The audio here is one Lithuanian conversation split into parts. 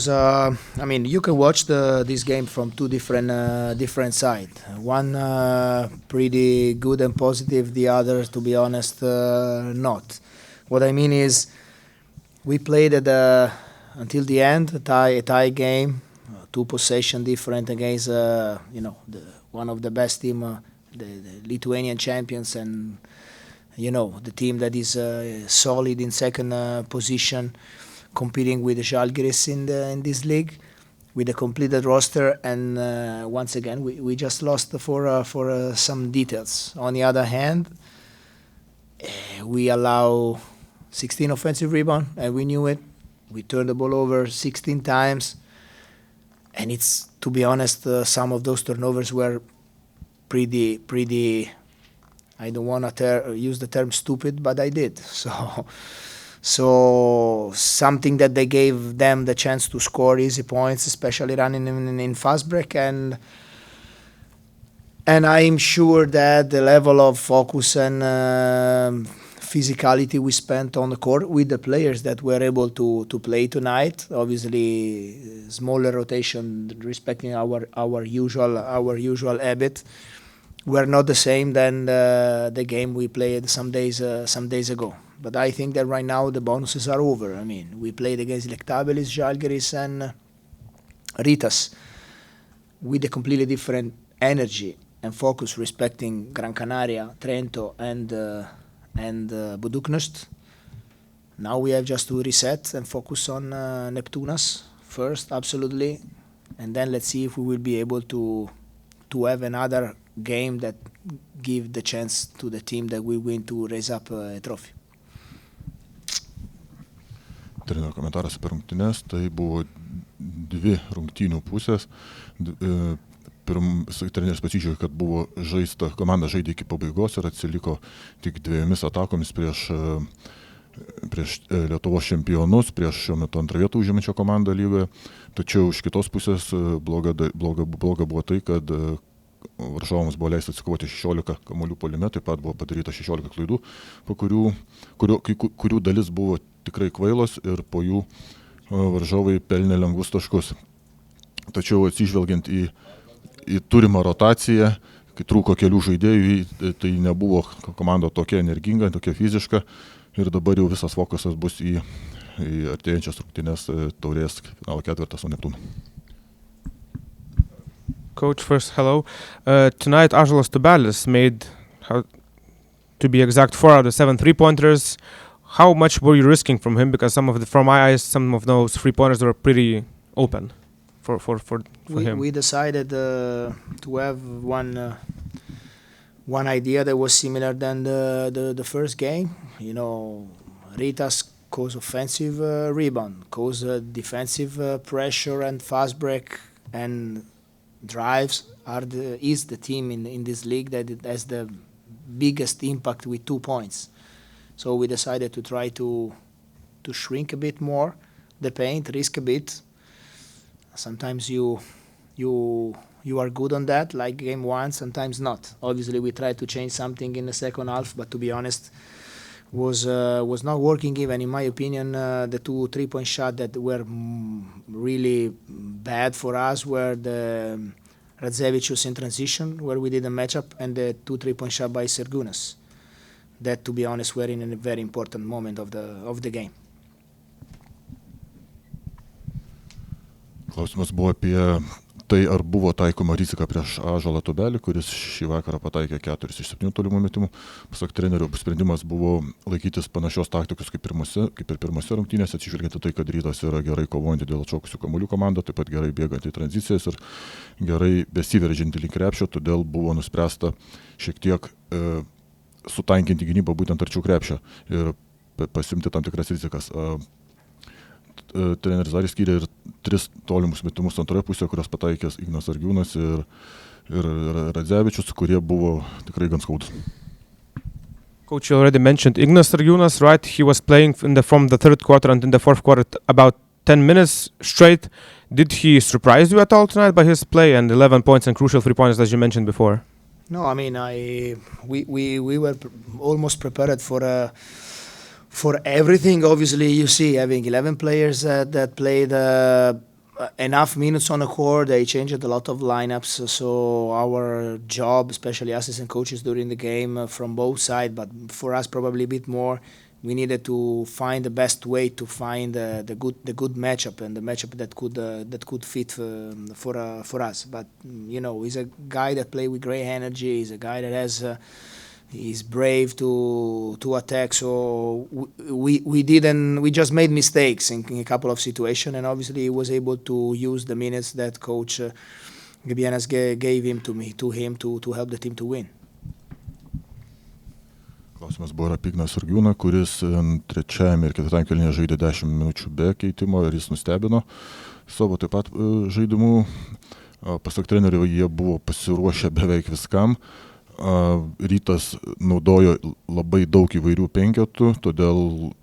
I mean, you can watch this game from two different sides. One pretty good and positive, the other, to be honest, not. What I mean is, we played until the end a tie game, two possession different against one of the best team, the Lithuanian champions, and the team that is solid in second position, competing with the Žalgiris in this league with a completed roster, and once again we just lost for some details. On the other hand, we allow 16 offensive rebound, and we knew it. We turned the ball over 16 times, and it's, to be honest, some of those turnovers were pretty. I don't want to use the term stupid, but I did. So something that they gave them the chance to score easy points, especially running in fast break, and I'm sure that the level of focus and physicality we spent on the court with the players that were able to play tonight, obviously smaller rotation respecting our usual habit, were not the same than the game we played some days ago. But I think that right now the bonuses are over. I mean, we played against Lietkabelis, Žalgiris, and Rytas with a completely different energy and focus, respecting Gran Canaria, Trento, and Budućnost. Now we have just to reset and focus on Neptunas first, absolutely, and then let's see if we will be able to have another game that give the chance to the team that we win to raise up a trophy. Trenerio komentaras apie rungtynes, tai buvo dvi rungtynių pusės. Treneris pasižiūrėjo, kad buvo žaista, komanda žaidė iki pabaigos ir atsiliko tik dviejomis atakomis prieš Lietuvos čempionus, prieš šiuo metu antrą vietą užimančią komandą lygoje. Tačiau iš kitos pusės bloga buvo tai, kad varžovams buvo leista atsikovoti 16 kamuolių puolime, taip pat buvo padaryta 16 klaidų, po kurių dalis buvo tikrai kvailos ir po jų varžovai pelnė lengvus taškus. Tačiau atsižvelgiant į turimą rotaciją, kai trūko kelių žaidėjų, tai nebuvo komanda tokia energinga, tokia fiziška, ir dabar jau visas fokusas bus į artėjančias rungtynes taurės finalo ketvirtą su Neptūnu. Coach, first, hello. Tonight, Ąžuolas Tubelis made, to be exact, 4 out of 7 3-pointers. How much were you risking from him? Because from my eyes, some of those 3-pointers were pretty open for him. We decided to have one idea that was similar than the first game. Rytas cause offensive rebound, cause defensive pressure and fast break and drives is the team in this league that has the biggest impact with 2 points. So we decided to try to shrink a bit more the paint, risk a bit. Sometimes you are good on that, like game one, sometimes not. Obviously we tried to change something in the second half, but to be honest, was not working. Even in my opinion, the 2 3-point shots that were really bad for us were the Radzevicius in transition, where we did a matchup, and the 2 3-point shot by Sergunas. That, to be honest, were in a very important moment of the game. Klausimas buvo apie tai, ar buvo taikoma rizika prieš Ąžuolą Tubelį, kuris šį vakarą pataikė 4 iš 7 tolimų metimų. Pasak trenerio, sprendimas buvo laikytis panašios taktikos kaip ir pirmose rungtynėse, atsižvelgiant į tai, kad Rytas yra gerai kovojanti dėl atšokusių kamuolių komanda, taip pat gerai bėganti į tranzicijas ir gerai besiveržianti link krepšio, todėl buvo nuspręsta šiek tiek sutankinti gynybą būtent arčiau krepšio ir pasimti tam tikras rizikas. Treneris dar skyrė ir 3 tolimus metimus antroje pusėje, kurios pataikęs Ignas Sargiūnas ir Radzevičius, kurie buvo tikrai gan skaudus. Coach, you already mentioned Ignas Sargiūnas, right? He was playing from the third quarter and in the fourth quarter about 10 minutes straight. Did he surprise you at all tonight by his play and 11 points and crucial 3-pointers as you mentioned before? No, I mean, we were almost prepared for For everything, obviously, you see having 11 players that played enough minutes on the court. They changed a lot of lineups. So our job, especially assistant coaches during the game, from both sides, but for us probably a bit more, we needed to find the best way to find the good matchup and the matchup that could fit for us. But he's a guy that plays with great energy. He's a guy that has. He's brave to attack. So we just made mistakes in a couple of situations, and obviously he was able to use the minutes that coach Gabienas gave him to help the team to win. Klausimas buvo apie Igną Surgiūną, kuris trečiajame ir ketvirtajame kėlinyje žaidė 10 minučių be keitimo ir jis nustebino savo taip pat žaidimu. Pasak trenerio, jie buvo pasiruošę beveik viskam. Rytas naudojo labai daug įvairių penketų, todėl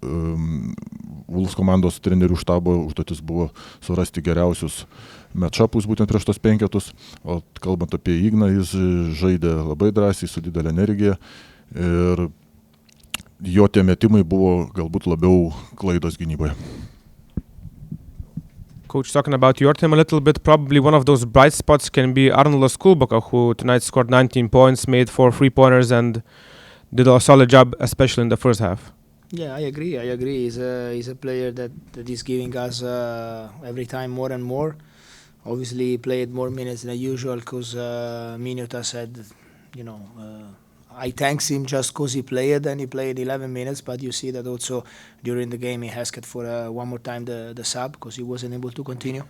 Wolves komandos trenerių štabo užduotis buvo surasti geriausius matchupus būtent prieš tos penketus. O kalbant apie Igną, jis žaidė labai drąsiai, su didelė energija ir jo tie metimai buvo galbūt labiau klaidos gynyboje. Coach, talking about your team a little bit, probably one of those bright spots can be Arnoldas Kulboka, who tonight scored 19 points, made 4 3-pointers, and did a solid job, especially in the first half. Yeah, I agree. He's a player that is giving us every time more and more. Obviously, he played more minutes than usual because Minota said, I thanks him just because he played, and he played 11 minutes, but you see that also during the game he asked for one more time the sub because he wasn't able to continue.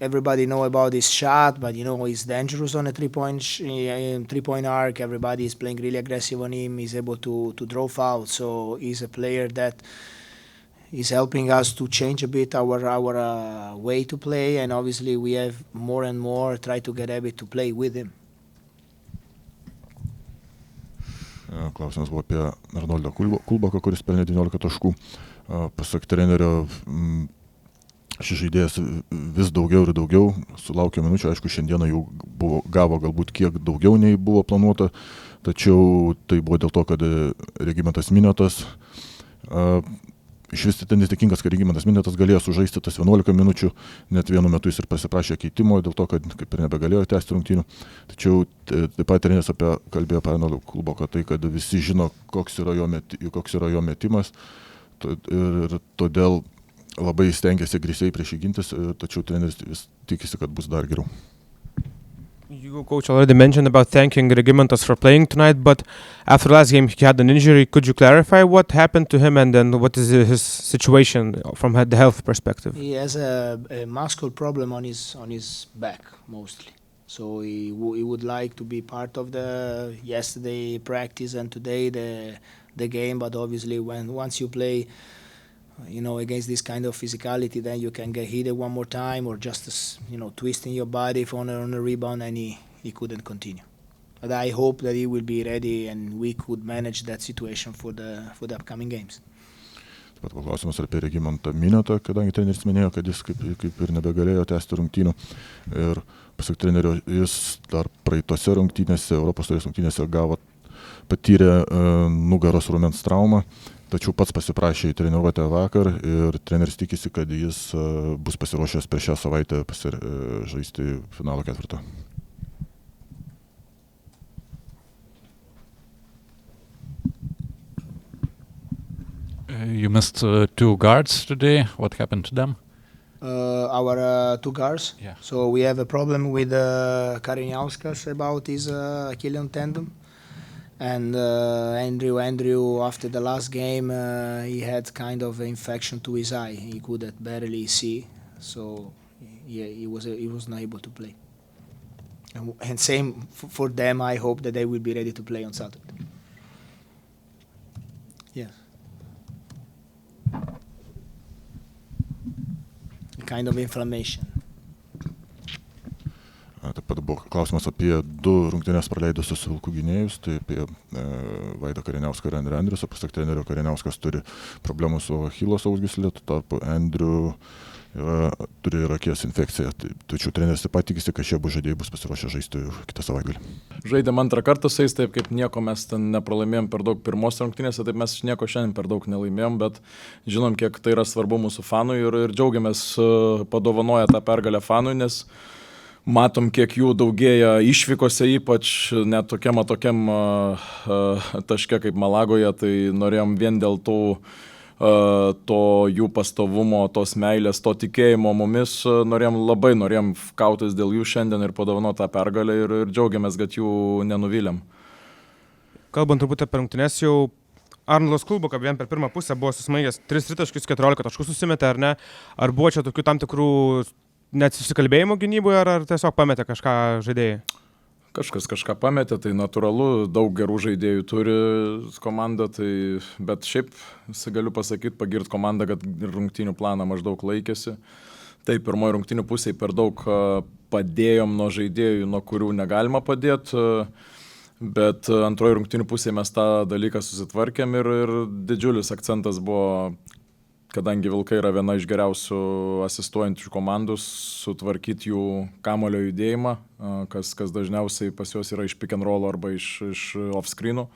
Everybody know about his shot, but he's dangerous on a three-point arc. Everybody is playing really aggressive on him. He's able to draw fouls, so he's a player that is helping us to change a bit our way to play, and obviously we have more and more try to get habit to play with him. Klausimas buvo apie Arnoldą Kulboką, kuris pelnė 19 taškų. Pasak trenerio, šis žaidėjas vis daugiau ir daugiau sulaukė minučių. Aišku, šiandieną jau gavo galbūt kiek daugiau nei buvo planuota, tačiau tai buvo dėl to, kad Regimantas Miniotas iš vis ten dėkingas, kad Regimantas Miniotas galėjo sužaisti tas 11 minučių, net vienu metu jis ir pasiprašė keitimo, dėl to, kad kaip ir nebegalėjo tęsti rungtynių. Tačiau taip pat treneris kalbėjo apie Arnoldą Kulboką, tai kad visi žino, koks yra jo metimas ir todėl labai stengiasi agresyviai prieš jį gintis, tačiau treneris vis tikisi, kad bus dar geriau. You, coach, already mentioned about thanking Regimantas for playing tonight, but after last game he had an injury. Could you clarify what happened to him and then what is his situation from the health perspective? He has a muscle problem on his back mostly. So he would like to be part of the yesterday practice and today the game, but obviously once you play against this kind of physicality, then you can get hit one more time or just twisting your body on a rebound, and he couldn't continue. But I hope that he will be ready and we could manage that situation for the upcoming games. Taip pat paklausimas apie Regimantą Miniotą, kadangi treneris minėjo, kad jis kaip ir nebegalėjo tęsti rungtynių. Ir pasak trenerio, jis dar praeitose rungtynėse, Europos taurės rungtynėse patyrė nugaros raumens traumą. Tačiau pats pasiprašė į treniruotę vakar ir treneris tikisi, kad jis bus pasiruošęs per šią savaitę žaisti finalo ketvirtą. You missed 2 guards today. What happened to them? Our 2 guards. Yeah. So we have a problem with Kariniauskas about his Achilles tendon. And Andrew, after the last game, he had kind of an infection to his eye. He could barely see, so yeah, he was not able to play. And same for them. I hope that they will be ready to play on Saturday. Yes. A kind of inflammation. Taip pat buvo klausimas apie 2 rungtynės praleidusius Vilkų gynėjus, tai apie Vaidą Kariniauską ir Andrių Andriusą. Pasak trenerio, Kariniauskas turi problemų su Achilo sausgysle, tuo tarpu Andrių turi ir akies infekciją. Tačiau treneris taip pat tikisi, kad šie abu žaidėjai bus pasiruošę žaisti kitą savaitgalį. Žaidėm antrą kartą su jais, taip kaip nieko mes ten nepralaimėjom per daug pirmos rungtynėse, taip mes nieko šiandien per daug nelaimėjom, bet žinom, kiek tai yra svarbu mūsų fanui ir džiaugiamės padovanoję tą pergalę fanui, nes matom, kiek jų daugėja išvykose, ypač net tokiam taške kaip Malagoje, tai norėjom vien dėl to jų pastovumo, tos meilės, to tikėjimo mumis, norėjom kautis dėl jų šiandien ir padovanoti tą pergalę ir džiaugiamės, kad jų nenuvylėm. Kalbant turbūt apie rungtynes, jau Arnoldas Kulboka vien per pirmą pusę buvo susmaigęs 3 tritaškius, 14 taškų susimetė, ar ne? Ar buvo čia tokių tam tikrų net susikalbėjimų gynyboje, ar tiesiog pametė kažką žaidėjai? Kažkas kažką pametė, tai natūralu, daug gerų žaidėjų turi komanda, bet šiaip galiu pasakyti, pagirt komandą, kad rungtynių planą maždaug laikėsi. Tai pirmoji rungtynių pusėje per daug padėjom nuo žaidėjų, nuo kurių negalima padėti, bet antroji rungtynių pusėje mes tą dalyką susitvarkėm ir didžiulis akcentas buvo, kadangi Vilkai yra viena iš geriausių asistuojančių komandų, sutvarkyti jų kamulio judėjimą, kas dažniausiai pas juos yra iš pick and roll arba iš off-screenų.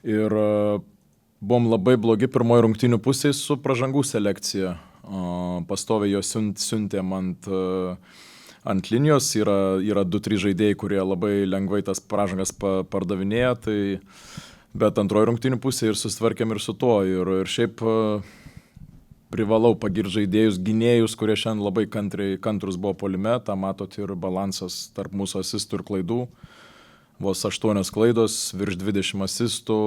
Ir buvom labai blogi pirmoji rungtynių pusėje su pražangų selekcija. Pastoviai jo siuntėm ant linijos, yra 2-3 žaidėjai, kurie labai lengvai tas pražangas pardavinėja, bet antroji rungtynių pusėje ir susitvarkėm ir su tuo. Ir šiaip privalau pagirti žaidėjus, gynėjus, kurie šiandien labai kantrus buvo puolime, tą matot ir balansas tarp mūsų asistų ir klaidų. Vos 8 klaidos, virš 20 asistų,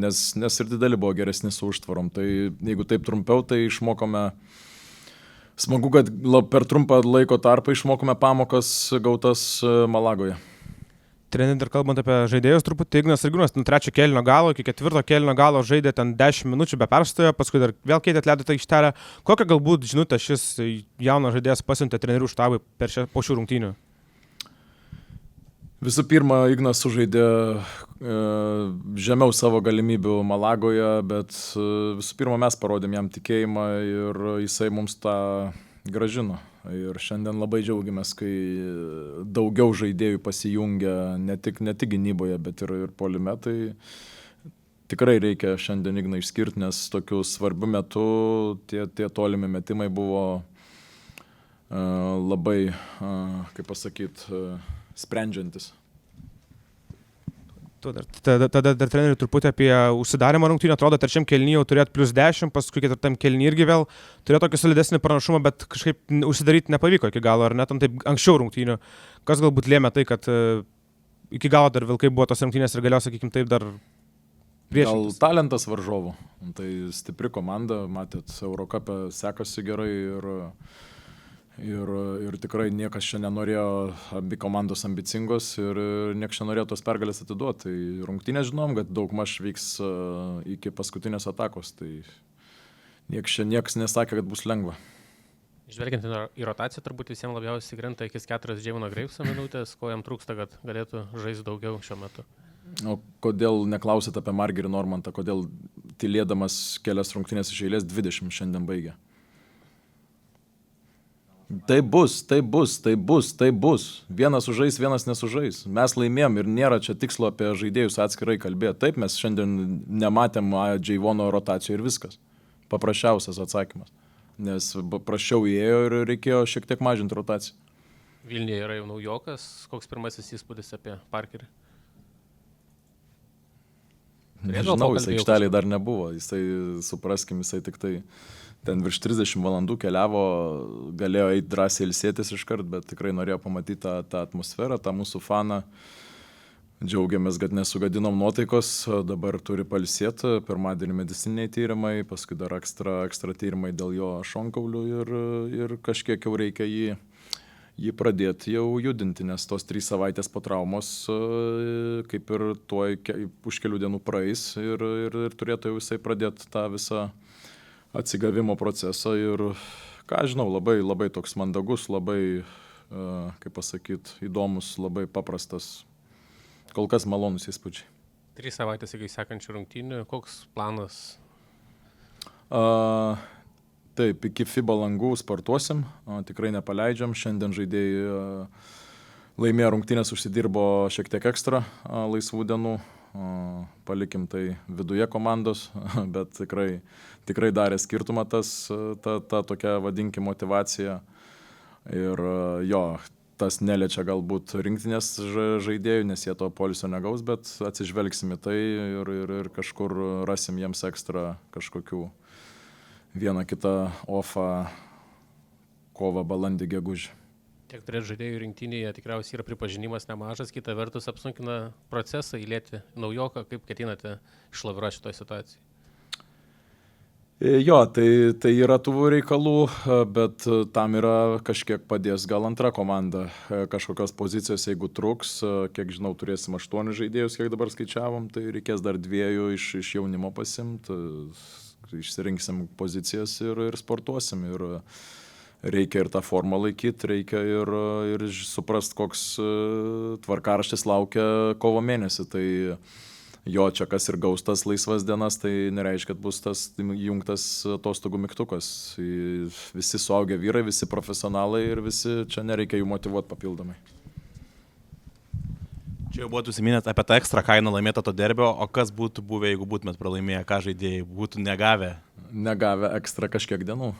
nes ir dideli buvo geresni su užtvarom. Tai jeigu taip trumpiau, tai išmokome, smagu, kad per trumpą laiko tarpą išmokome pamokas gautas Malagoje. Treneri, dar kalbant apie žaidėjus, truputį Ignas Sargiūnas nuo 3 kėlinio galo iki 4 kėlinio galo žaidė ten 10 minučių be perstojo, paskui dar vėl keitė ledo aikštelę. Kokią galbūt žinutę šis jaunas žaidėjas pasiuntė trenerių štabui po šių rungtynių? Visų pirma, Ignas sužaidė žemiau savo galimybių Malagoje, bet visų pirma mes parodėm jam tikėjimą ir jisai mums tą gražino. Ir šiandien labai džiaugiamės, kai daugiau žaidėjų pasijungia ne tik gynyboje, bet ir puolime. Tai tikrai reikia šiandien Igną išskirti, nes tokiu svarbiu metu tie tolimi metimai buvo labai, kaip pasakyti, sprendžiantis. Tada dar trenerių truputį apie užsidarimą rungtynių. Atrodo, trečiam kėliny jau turėt plus 10, paskui ketvirtam kėliny irgi vėl turėjo tokį solidesnį pranašumą, bet kažkaip užsidaryti nepavyko iki galo, ar net taip anksčiau rungtynių. Kas galbūt lėmė tai, kad iki galo dar Vilkai buvo tos rungtynės ir galėjo, sakykim, taip dar priešintis? Gal talentas varžovų. Tai stipri komanda, matėt, Eurocup'e sekasi gerai ir tikrai niekas čia nenorėjo, abi komandos ambicingos ir niekas čia norėjo tos pergalės atiduoti. Tai rungtynės žinom, kad daugmaž vyks iki paskutinės atakos, tai niekas nesakė, kad bus lengva. Žvelgiant į rotaciją, turbūt visiems labiausiai krenta akis 4 Džeivino Greivso minutės, ko jam trūksta, kad galėtų žaisti daugiau šiuo metu. O kodėl neklausėt apie Margerį Normantą, kodėl tylėdamas kelias rungtynės iš eilės 20 šiandien baigė? Tai bus. Vienas sužais, vienas nesužais. Mes laimėjom ir nėra čia tikslo apie žaidėjus atskirai kalbėti. Taip, mes šiandien nematėm Džeivono rotacijų ir viskas. Paprasčiausias atsakymas. Nes prašiau įėjo ir reikėjo šiek tiek mažinti rotaciją. Vilniuje yra jau naujokas. Koks pirmasis įspūdis apie Parkerį? Nežinau, jis aikšteliai dar nebuvo. Supraskim, jisai tik tai ten virš 30 valandų keliavo, galėjo eiti drąsiai ilsėtis iškart, bet tikrai norėjo pamatyti tą atmosferą, tą mūsų faną. Džiaugiamės, kad nesugadinom nuotaikos, dabar turi pailsėti, pirmadienį medicininiai tyrimai, paskui dar ekstra tyrimai dėl jo šonkaulių ir kažkiek jau reikia jį pradėti jau judinti, nes tos 3 savaitės po traumos kaip ir už kelių dienų praeis ir turėtų jau visai pradėti tą visą atsigavimo procesą ir, ką žinau, labai, labai toks mandagus, labai kaip pasakyti, įdomus, labai paprastas, kol kas malonus įspūdžiai. 3 savaitės iki sekančių rungtynių, koks planas? Taip, iki FIBA langų sportuosim, tikrai nepaleidžiam, šiandien žaidėjai laimėjo rungtynės, užsidirbo šiek tiek ekstra laisvų dienų, palikim tai viduje komandos, bet tikrai darė skirtumą ta tokia, vadinkim, motyvacija. Ir jo, tas neliečia galbūt rinktinės žaidėjų, nes jie to poilsio negaus, bet atsižvelgsim į tai ir kažkur rasim jiems ekstra kažkokių vieną kitą ofą kovą, balandį, gegužį. Tiek turėti žaidėjų rinktinėje tikriausiai yra pripažinimas nemažas, kita vertus apsunkina procesą įlėti naujoką, kaip ketinate išlaviruoti šitoje situacijoje? Jo, tai yra tų reikalų, bet tam yra kažkiek padės gal antra komanda kažkokios pozicijos, jeigu truks, kiek žinau, turėsim 8 žaidėjus, kiek dabar skaičiavom, tai reikės dar 2 iš jaunimo pasimti, išsirinksim pozicijas ir sportuosim. Ir reikia ir tą formą laikyti, reikia ir suprast, koks tvarkaraštis laukia kovo mėnesį. Tai jo, čia kas ir gaus tas laisvas dienas, tai nereiškia, kad bus tas jungtas atostogų mygtukas. Visi suaugę vyrai, visi profesionalai ir visi čia nereikia jų motyvuoti papildomai. Čia jau buvo užsiminęs apie tą ekstra kainą laimėtą to derbio, o kas būtų buvę, jeigu būtumėt pralaimėję, ką žaidėjai būtų negavę? Negavę ekstra kažkiek dienų.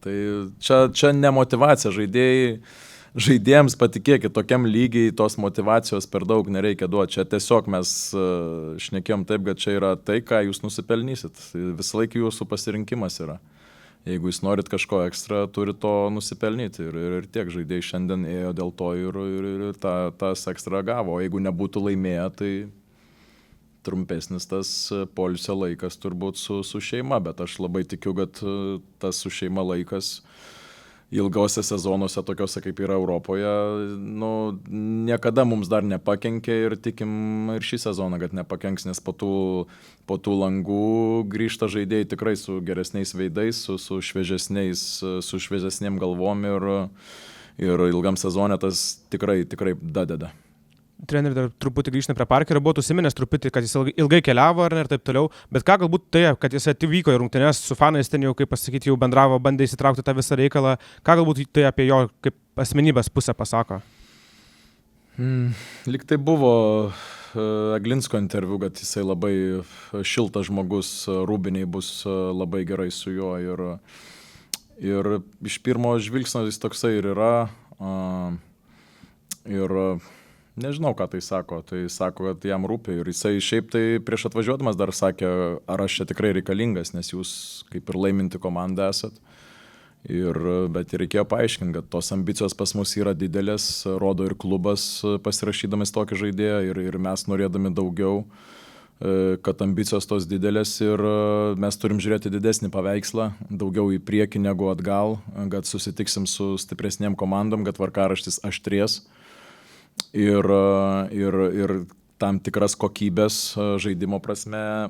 Tai čia ne motyvacija, žaidėjams patikėkit, tokiam lygiai tos motyvacijos per daug nereikia duoti. Čia tiesiog mes šnekėjom taip, kad čia yra tai, ką jūs nusipelnysit. Visą laiką jūsų pasirinkimas yra. Jeigu jūs norit kažko ekstra, turi to nusipelnyti. Ir tiek žaidėjai šiandien ėjo dėl to ir tas ekstra gavo. O jeigu nebūtų laimėję, tai trumpesnis tas poilsio laikas turbūt su šeima. Bet aš labai tikiu, kad tas su šeima laikas ilgose sezonuose, tokiuose kaip yra Europoje, niekada mums dar nepakenkė ir tikim ir šį sezoną, kad nepakenks, nes po tų langų grįžta žaidėjai tikrai su geresniais veidais, su šviežesniem galvom ir ilgam sezone tas tikrai dadeda. Treneri, dar truputį grįžtame prie Parkerio, buvo užsiminęs truputį, kad jis ilgai keliavo ir taip toliau, bet ką galbūt tai, kad jis atvyko į rungtynes su fanais, ten jau, kaip pasakyti, jau bendravo, bandė įsitraukti tą visą reikalą, ką galbūt tai apie jo kaip asmenybės pusę pasako? Lyg tai buvo Aglinsko interviu, kad jisai labai šiltas žmogus, rūbiniai bus labai gerai su juo ir iš pirmo žvilgsnio jis toksai ir yra ir nežinau, ką tai sako. Tai sako, kad jam rūpi. Ir jisai šiaip tai prieš atvažiuodamas dar sakė, ar aš čia tikrai reikalingas, nes jūs kaip ir laiminti komanda esat. Bet reikėjo paaiškinti, kad tos ambicijos pas mus yra didelės, rodo ir klubas pasirašydamas tokį žaidėją ir mes norėdami daugiau, kad ambicijos tos didelės ir mes turim žiūrėti didesnį paveikslą, daugiau į priekį negu atgal, kad susitiksim su stipresniem komandom, kad tvarkaraštis aštrės. Ir tam tikras kokybės žaidimo prasme,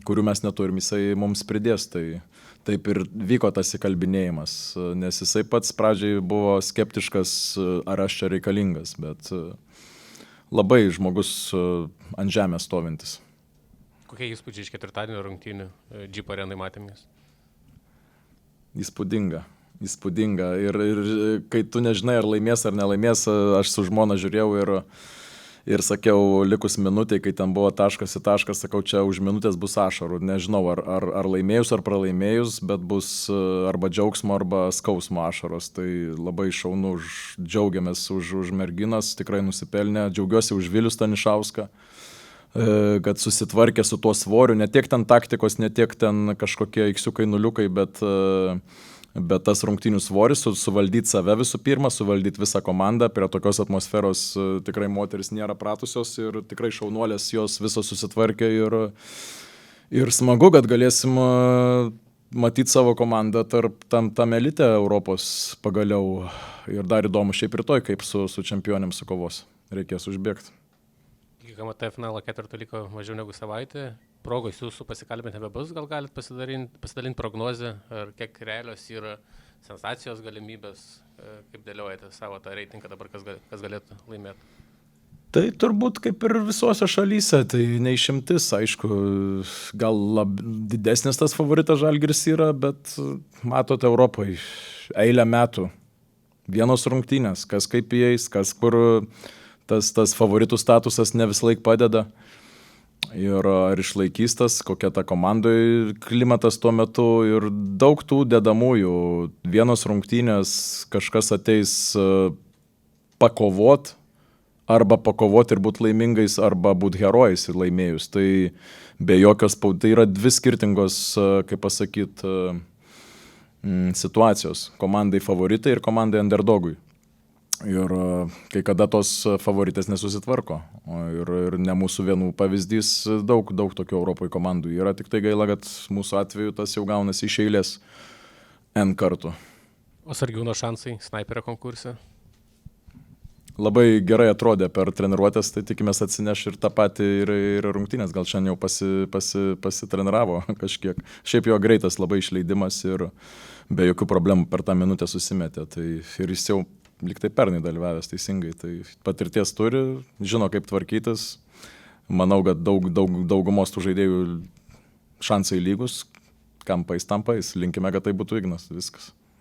kurių mes neturim, jisai mums pridės. Tai taip ir vyko tas įkalbinėjimas, nes jisai pats pradžiai buvo skeptiškas, ar aš čia reikalingas, bet labai žmogus ant žemės stovintis. Kokie įspūdžiai iš ketvirtadienio rungtynių Jeep arenai matėmės? Įspūdinga. Ir kai tu nežinai, ar laimės ar nelaimės, aš su žmona žiūrėjau ir sakiau, likus minutė, kai ten buvo taškas į tašką, sakau, čia už minutės bus ašarų. Nežinau, ar laimėjus, ar pralaimėjus, bet bus arba džiaugsmo, arba skausmo ašaros. Tai labai šaunu, džiaugiamės už merginas, tikrai nusipelnė. Džiaugiuosi už Vilių Stanišauską, kad susitvarkė su tuo svoriu. Ne tiek ten taktikos, ne tiek ten kažkokie iksiukai, nuliukai, bet tas rungtynių svoris, suvaldyti save visų pirma, suvaldyti visą komandą, prie tokios atmosferos tikrai moteris nėra pratusios ir tikrai šaunuolės jos visos susitvarkė ir smagu, kad galėsim matyti savo komandą tam elite Europos pagaliau ir dar įdomu šiaip rytoj, kaip su čempionėm sukovos, reikės užbėgti. Iki KMT finalo ketvirto liko mažiau negu savaitė. Progos jūsų pasikalbinti nebebus, gal galite pasidalinti prognozę, ar kiek realios yra sensacijos galimybės, kaip dėliojate savo tą reitingą dabar, kas galėtų laimėti? Tai turbūt kaip ir visose šalyse, tai neišimtis, aišku, gal didesnis tas favoritas Žalgiris yra, bet matote Europoje eilę metų. Vienos rungtynės, kas kaip įeis, kas kur tas favoritų statusas ne visą laiką padeda. Ir ar išlaikys tas, kokia ta komandoje klimatas tuo metu ir daug tų dedamųjų. Vienos rungtynės kažkas ateis pakovot, arba pakovoti ir būti laimingais, arba būti herojais ir laimėjus. Tai be jokios, tai yra dvi skirtingos, kaip pasakyti, situacijos. Komandai favoritai ir komandai underdogui. Ir kai kada tos favoritės nesusitvarko. Ir ne mūsų vienų pavyzdys, daug tokių Europoje komandų yra, tik tai gaila, kad mūsų atveju tas jau gaunasi iš eilės N kartų. O Sargiūno šansai snaiperio konkurse? Labai gerai atrodė per treniruotės, tai tikimės atsineš ir tą patį ir rungtynės. Gal šiandien jau pasitreniravo kažkiek. Šiaip jo greitas labai išleidimas ir be jokių problemų per tą minutę susimetė. Tai ir jis jau liktai pernai dalyvavęs teisingai. Tai patirties turi, žino kaip tvarkytis. Manau, kad daugumos tų žaidėjų šansai lygus. Kampais tampais. Linkime, kad tai būtų Ignas. Viskas.